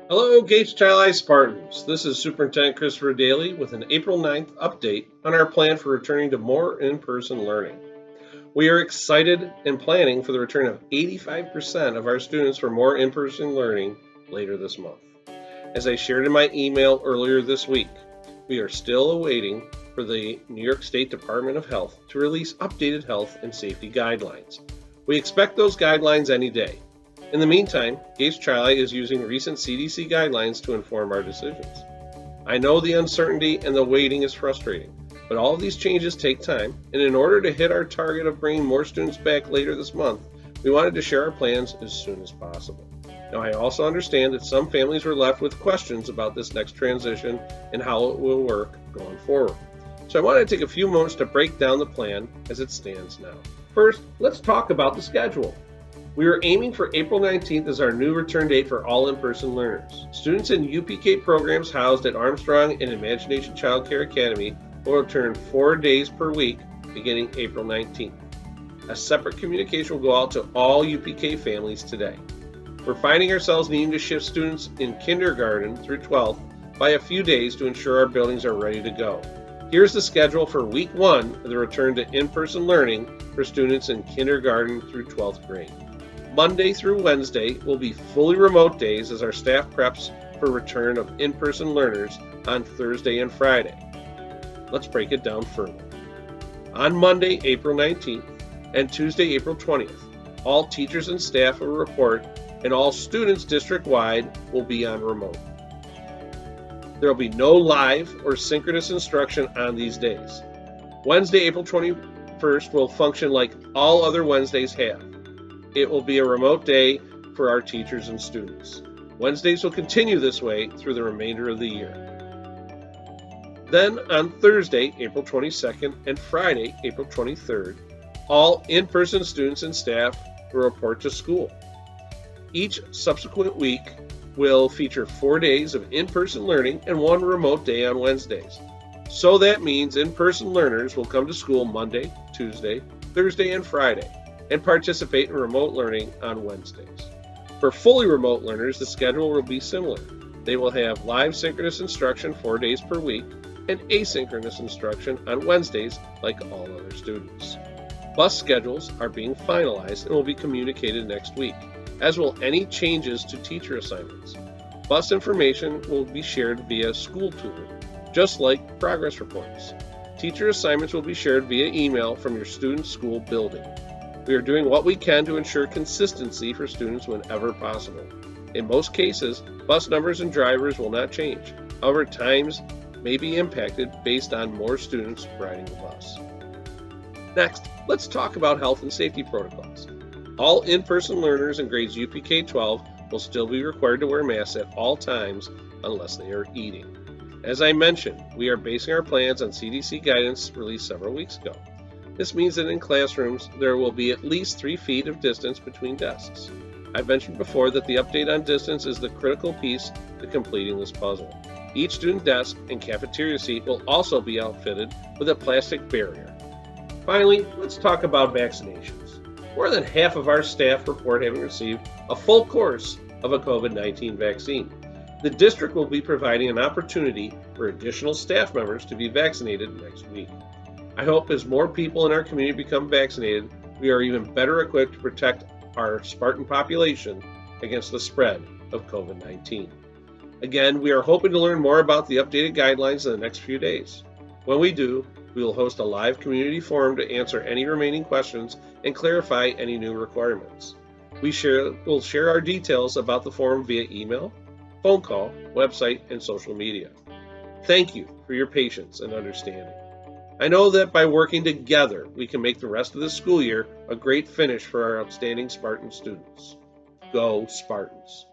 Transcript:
Hello, Gates Child Spartans. This is Superintendent Christopher Dailey with an April 9th update on our plan for returning to more in-person learning. We are excited and planning for the return of 85% of our students for more in-person learning later this month. As I shared in my email earlier this week, we are still awaiting for the New York State Department of Health to release updated health and safety guidelines. We expect those guidelines any day. In the meantime, Gates Child is using recent CDC guidelines to inform our decisions. I know the uncertainty and the waiting is frustrating, but all of these changes take time, and in order to hit our target of bringing more students back later this month, we wanted to share our plans as soon as possible. Now, I also understand that some families were left with questions about this next transition and how it will work going forward. So I want to take a few moments to break down the plan as it stands now. First, let's talk about the schedule. We are aiming for April 19th as our new return date for all in-person learners. Students in UPK programs housed at Armstrong and Imagination Child Care Academy will return 4 days per week beginning April 19th. A separate communication will go out to all UPK families today. We're finding ourselves needing to shift students in kindergarten through 12th by a few days to ensure our buildings are ready to go. Here's the schedule for week 1 of the return to in-person learning for students in kindergarten through 12th grade. Monday through Wednesday will be fully remote days as our staff preps for return of in-person learners on Thursday and Friday. Let's break it down further. On Monday, April 19th and Tuesday, April 20th, all teachers and staff will report and all students district-wide will be on remote. There will be no live or synchronous instruction on these days. Wednesday, April 21st will function like all other Wednesdays have. It will be a remote day for our teachers and students. Wednesdays will continue this way through the remainder of the year. Then on Thursday, April 22nd and Friday, April 23rd, all in-person students and staff will report to school. Each subsequent week will feature 4 days of in-person learning and 1 remote day on Wednesdays. So that means in-person learners will come to school Monday, Tuesday, Thursday, and Friday, and participate in remote learning on Wednesdays. For fully remote learners, the schedule will be similar. They will have live synchronous instruction 4 days per week and asynchronous instruction on Wednesdays like all other students. Bus schedules are being finalized and will be communicated next week, as will any changes to teacher assignments. Bus information will be shared via school tool, just like progress reports. Teacher assignments will be shared via email from your student's school building. We are doing what we can to ensure consistency for students whenever possible. In most cases, bus numbers and drivers will not change. However, times may be impacted based on more students riding the bus. Next, let's talk about health and safety protocols. All in-person learners in grades UPK-12 will still be required to wear masks at all times unless they are eating. As I mentioned, we are basing our plans on CDC guidance released several weeks ago. This means that in classrooms, there will be at least 3 feet of distance between desks. I've mentioned before that the update on distance is the critical piece to completing this puzzle. Each student desk and cafeteria seat will also be outfitted with a plastic barrier. Finally, let's talk about vaccinations. More than half of our staff report having received a full course of a COVID-19 vaccine. The district will be providing an opportunity for additional staff members to be vaccinated next week. I hope as more people in our community become vaccinated, we are even better equipped to protect our Spartan population against the spread of COVID-19. Again, we are hoping to learn more about the updated guidelines in the next few days. When we do, we will host a live community forum to answer any remaining questions and clarify any new requirements. We'll share our details about the forum via email, phone call, website, and social media. Thank you for your patience and understanding. I know that by working together, we can make the rest of the school year a great finish for our outstanding Spartan students. Go Spartans!